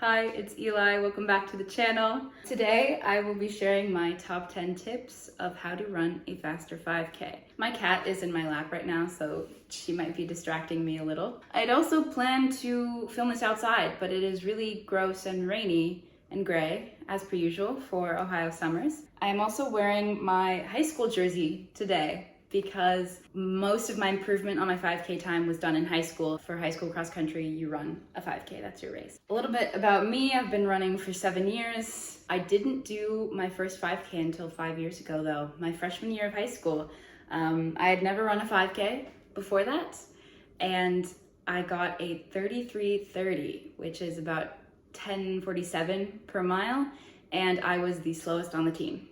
Hi, it's Eli. Welcome back to the channel. Today, I will be sharing my top 10 tips of how to run a faster 5K. My cat is in my lap right now, so she might be distracting me a little. I'd also planned to film this outside, but it is really gross and rainy and gray, as per usual, for Ohio summers. I am also wearing my high school jersey today because most of my improvement on my 5K time was done in high school. For high school cross country, you run a 5K, that's your race. A little bit about me, I've been running for 7 years. I didn't do my first 5K until 5 years ago though, my freshman year of high school. I had never run a 5K before that, and I got a 33:30, which is about 10:47 per mile, and I was the slowest on the team.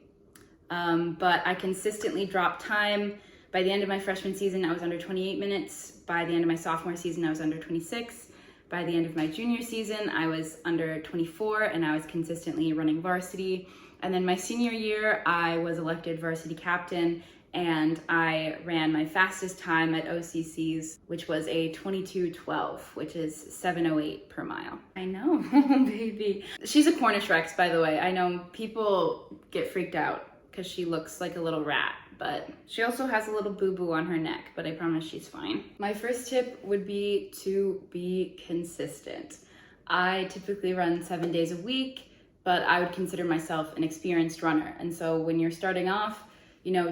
But I consistently dropped time. By the end of my freshman season, I was under 28 minutes. By the end of my sophomore season, I was under 26. By the end of my junior season, I was under 24, and I was consistently running varsity. And then my senior year, I was elected varsity captain, and I ran my fastest time at OCC's, which was a 22:12, which is 7:08 per mile. I know, baby. She's a Cornish Rex, by the way. I know people get freaked out because she looks like a little rat, but she also has a little boo-boo on her neck, but I promise she's fine. My first tip would be to be consistent. I typically run 7 days a week, but I would consider myself an experienced runner. And so when you're starting off,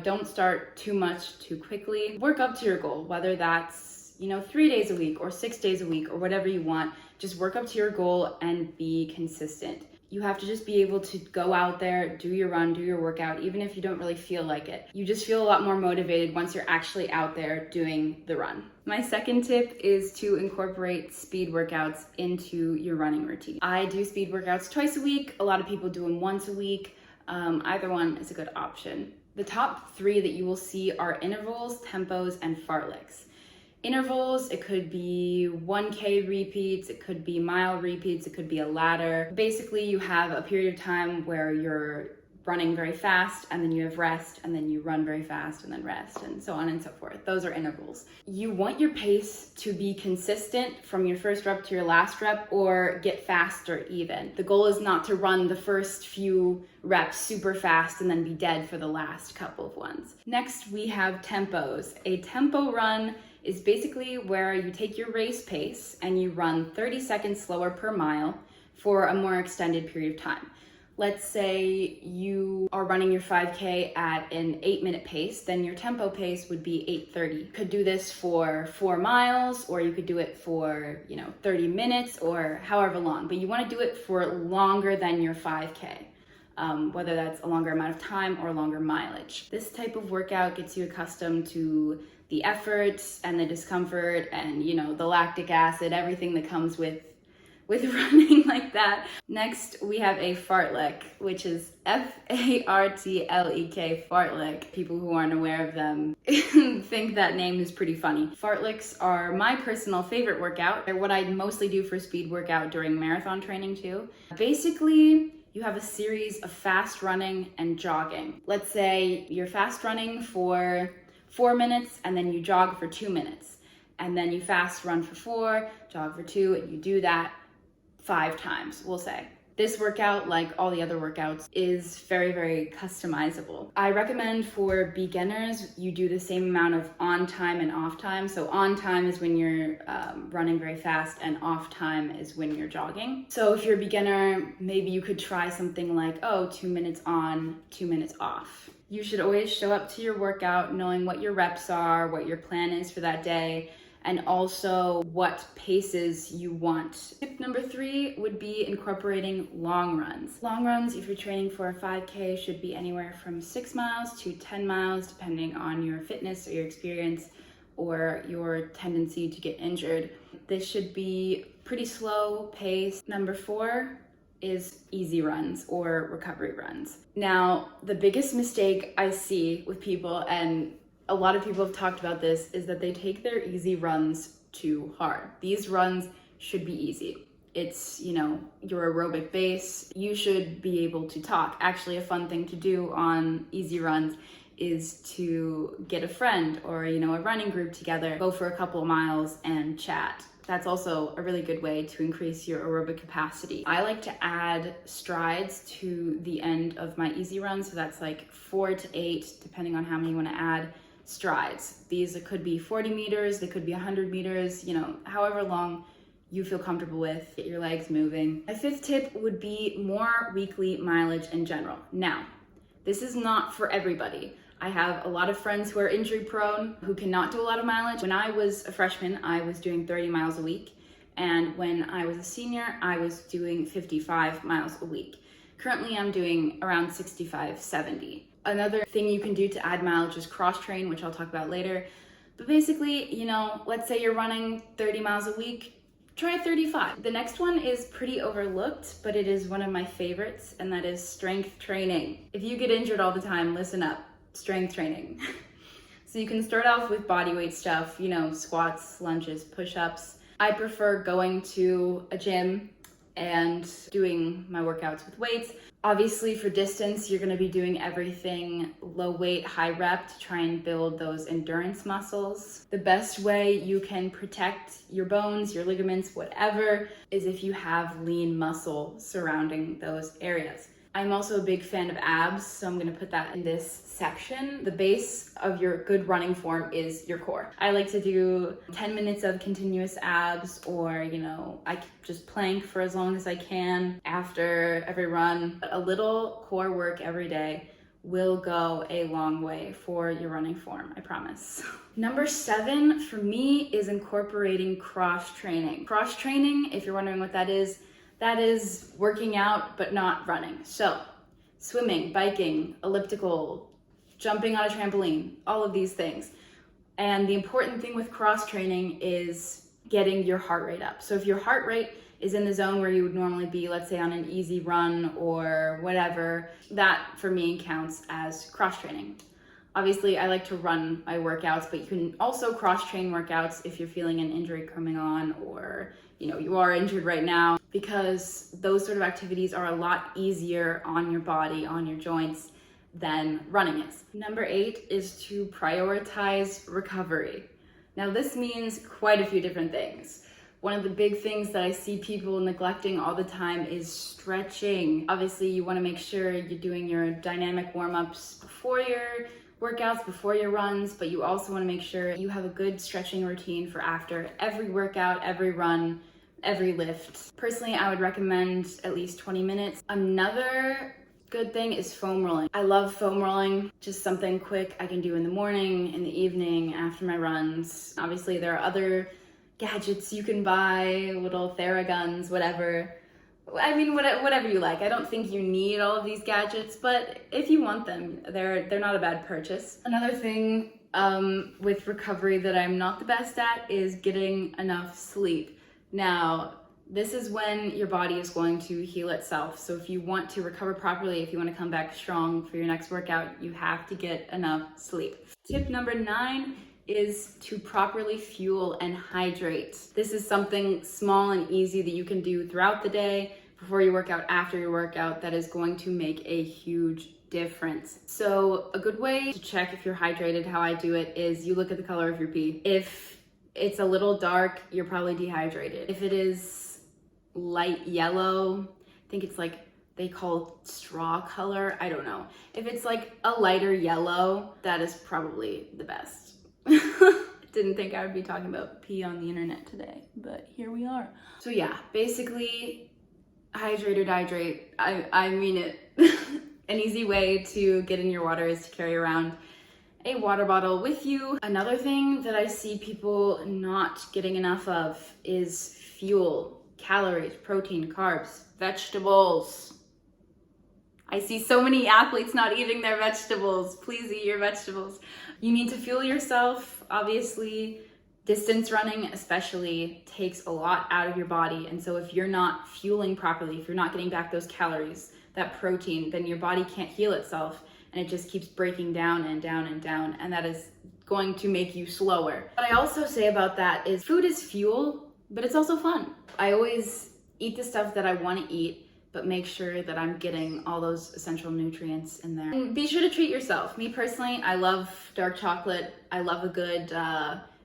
don't start too much too quickly. Work up to your goal, whether that's, 3 days a week or 6 days a week or whatever you want. Just work up to your goal and be consistent. You have to just be able to go out there, do your run, do your workout, even if you don't really feel like it. You just feel a lot more motivated once you're actually out there doing the run. My second tip is to incorporate speed workouts into your running routine. I do speed workouts twice a week. A lot of people do them once a week. Either one is a good option. The top 3 that you will see are intervals, tempos, and fartleks. Intervals, it could be 1K repeats, it could be mile repeats, it could be a ladder. Basically, you have a period of time where you're running very fast, and then you have rest, and then you run very fast, and then rest, and so on and so forth. Those are intervals. You want your pace to be consistent from your first rep to your last rep, or get faster even. The goal is not to run the first few reps super fast and then be dead for the last couple of ones. Next, we have tempos. A tempo run is basically where you take your race pace and you run 30 seconds slower per mile for a more extended period of time. Let's say you are running your 5K at an 8-minute pace, then your tempo pace would be 8:30. You could do this for 4 miles, or you could do it for 30 minutes or however long, but you want to do it for longer than your 5K. Whether that's a longer amount of time or longer mileage. This type of workout gets you accustomed to the effort and the discomfort and the lactic acid, everything that comes with running like that. Next, we have a fartlek, which is F-A-R-T-L-E-K, fartlek. People who aren't aware of them think that name is pretty funny. Fartleks are my personal favorite workout. They're what I mostly do for speed workout during marathon training too. Basically, you have a series of fast running and jogging. Let's say you're fast running for 4 minutes and then you jog for 2 minutes. And then you fast run for 4, jog for 2, and you do that 5 times, we'll say. This workout, like all the other workouts, is very, very customizable. I recommend for beginners, you do the same amount of on time and off time. So on time is when you're running very fast, and off time is when you're jogging. So if you're a beginner, maybe you could try something like, 2 minutes on, 2 minutes off. You should always show up to your workout knowing what your reps are, what your plan is for that day, and also what paces you want. Tip number 3 would be incorporating long runs. Long runs, if you're training for a 5K, should be anywhere from 6 miles to 10 miles, depending on your fitness or your experience or your tendency to get injured. This should be pretty slow pace. Number 4 is easy runs or recovery runs. Now, the biggest mistake I see with people, and a lot of people have talked about this, is that they take their easy runs too hard. These runs should be easy. It's, your aerobic base. You should be able to talk. Actually, a fun thing to do on easy runs is to get a friend or, a running group together, go for a couple of miles and chat. That's also a really good way to increase your aerobic capacity. I like to add strides to the end of my easy run. So that's like 4 to 8, depending on how many you want to add strides. These could be 40 meters, they could be 100 meters, you know, however long you feel comfortable with. Get your legs moving. My 5th tip would be more weekly mileage in general. Now, this is not for everybody. I have a lot of friends who are injury prone, who cannot do a lot of mileage. When I was a freshman, I was doing 30 miles a week. And when I was a senior, I was doing 55 miles a week. Currently, I'm doing around 65, 70. Another thing you can do to add mileage is cross train, which I'll talk about later. But basically, you know, let's say you're running 30 miles a week, try 35. The next one is pretty overlooked, but it is one of my favorites, and that is strength training. If you get injured all the time, listen up. Strength training. So you can start off with body weight stuff, you know, squats, lunges, push-ups. I prefer going to a gym and doing my workouts with weights. Obviously for distance, you're gonna be doing everything low weight, high rep to try and build those endurance muscles. The best way you can protect your bones, your ligaments, whatever, is if you have lean muscle surrounding those areas. I'm also a big fan of abs, so I'm gonna put that in this section. The base of your good running form is your core. I like to do 10 minutes of continuous abs, or, you know, I just plank for as long as I can after every run. A little core work every day will go a long way for your running form, I promise. Number 7 for me is incorporating cross training. Cross training, if you're wondering what that is working out but not running. So swimming, biking, elliptical, jumping on a trampoline, all of these things. And the important thing with cross training is getting your heart rate up. So if your heart rate is in the zone where you would normally be, let's say on an easy run or whatever, that for me counts as cross training. Obviously, I like to run my workouts, but you can also cross-train workouts if you're feeling an injury coming on, or, you know, you are injured right now, because those sort of activities are a lot easier on your body, on your joints, than running is. Number 8 is to prioritize recovery. Now, this means quite a few different things. One of the big things that I see people neglecting all the time is stretching. Obviously, you want to make sure you're doing your dynamic warm-ups before your workouts, before your runs, but you also want to make sure you have a good stretching routine for after every workout, every run, every lift. Personally, I would recommend at least 20 minutes. Another good thing is foam rolling. I love foam rolling, just something quick I can do in the morning, in the evening, after my runs. Obviously, there are other gadgets you can buy, little Theraguns, whatever. I mean, whatever you like. I don't think you need all of these gadgets, but if you want them, they're not a bad purchase. Another thing with recovery that I'm not the best at is getting enough sleep. Now, this is when your body is going to heal itself. So if you want to recover properly, if you want to come back strong for your next workout, you have to get enough sleep. Tip number 9 is to properly fuel and hydrate. This is something small and easy that you can do throughout the day, before your workout, after your workout, that is going to make a huge difference. So a good way to check if you're hydrated, how I do it, is you look at the color of your pee. If it's a little dark, you're probably dehydrated. If it is light yellow, I think it's like they call straw color, I don't know. If it's like a lighter yellow, that is probably the best. Didn't think I would be talking about pee on the internet today, but here we are. So yeah, basically hydrate or dihydrate. I mean it. An easy way to get in your water is to carry around a water bottle with you. Another thing that I see people not getting enough of is fuel, calories, protein, carbs, vegetables. I see so many athletes not eating their vegetables. Please eat your vegetables. You need to fuel yourself. Obviously, distance running especially takes a lot out of your body. And so if you're not fueling properly, if you're not getting back those calories, that protein, then your body can't heal itself, and it just keeps breaking down and down and down. And that is going to make you slower. What I also say about that is food is fuel, but it's also fun. I always eat the stuff that I want to eat, but make sure that I'm getting all those essential nutrients in there. And be sure to treat yourself. Me personally, I love dark chocolate. I love a good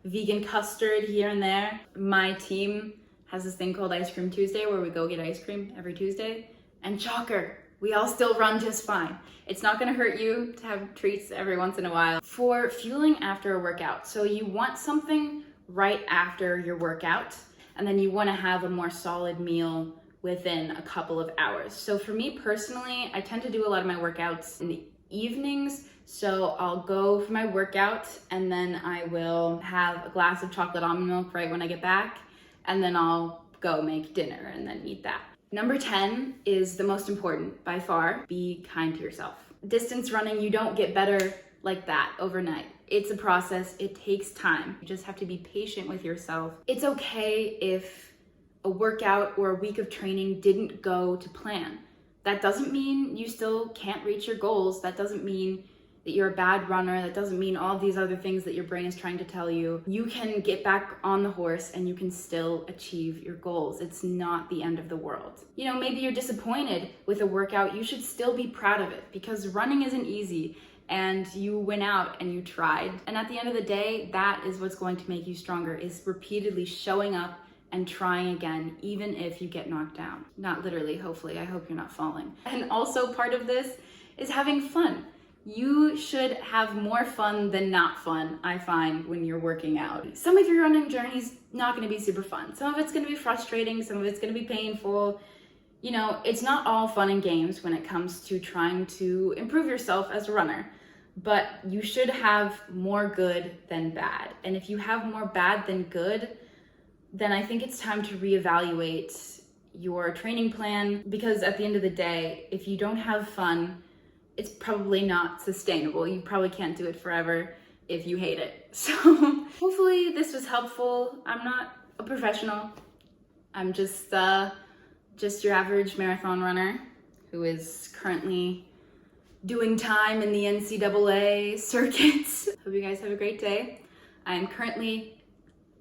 vegan custard here and there. My team has this thing called Ice Cream Tuesday where we go get ice cream every Tuesday. And shocker, we all still run just fine. It's not gonna hurt you to have treats every once in a while. For fueling after a workout, so you want something right after your workout, and then you wanna have a more solid meal within a couple of hours. So for me personally, I tend to do a lot of my workouts in the evenings. So I'll go for my workout and then I will have a glass of chocolate almond milk right when I get back, and then I'll go make dinner and then eat that. Number 10 is the most important by far. Be kind to yourself. Distance running, you don't get better like that overnight. It's a process, it takes time. You just have to be patient with yourself. It's okay if a workout or a week of training didn't go to plan. That doesn't mean you still can't reach your goals. That doesn't mean that you're a bad runner. That doesn't mean all these other things that your brain is trying to tell you. You can get back on the horse and you can still achieve your goals. It's not the end of the world. You know, maybe you're disappointed with a workout. You should still be proud of it because running isn't easy and you went out and you tried. And at the end of the day, that is what's going to make you stronger, is repeatedly showing up and trying again, even if you get knocked down. Not literally, hopefully, I hope you're not falling. And also part of this is having fun. You should have more fun than not fun, I find, when you're working out. Some of your running journey is not gonna be super fun. Some of it's gonna be frustrating, some of it's gonna be painful. You know, it's not all fun and games when it comes to trying to improve yourself as a runner, but you should have more good than bad. And if you have more bad than good, then I think it's time to reevaluate your training plan, because at the end of the day, if you don't have fun, it's probably not sustainable. You probably can't do it forever if you hate it. So hopefully this was helpful. I'm not a professional. I'm just your average marathon runner who is currently doing time in the NCAA circuits. Hope you guys have a great day. I am currently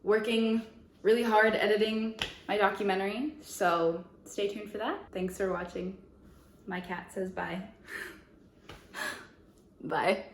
working really hard editing my documentary, so stay tuned for that. Thanks for watching. My cat says bye. Bye.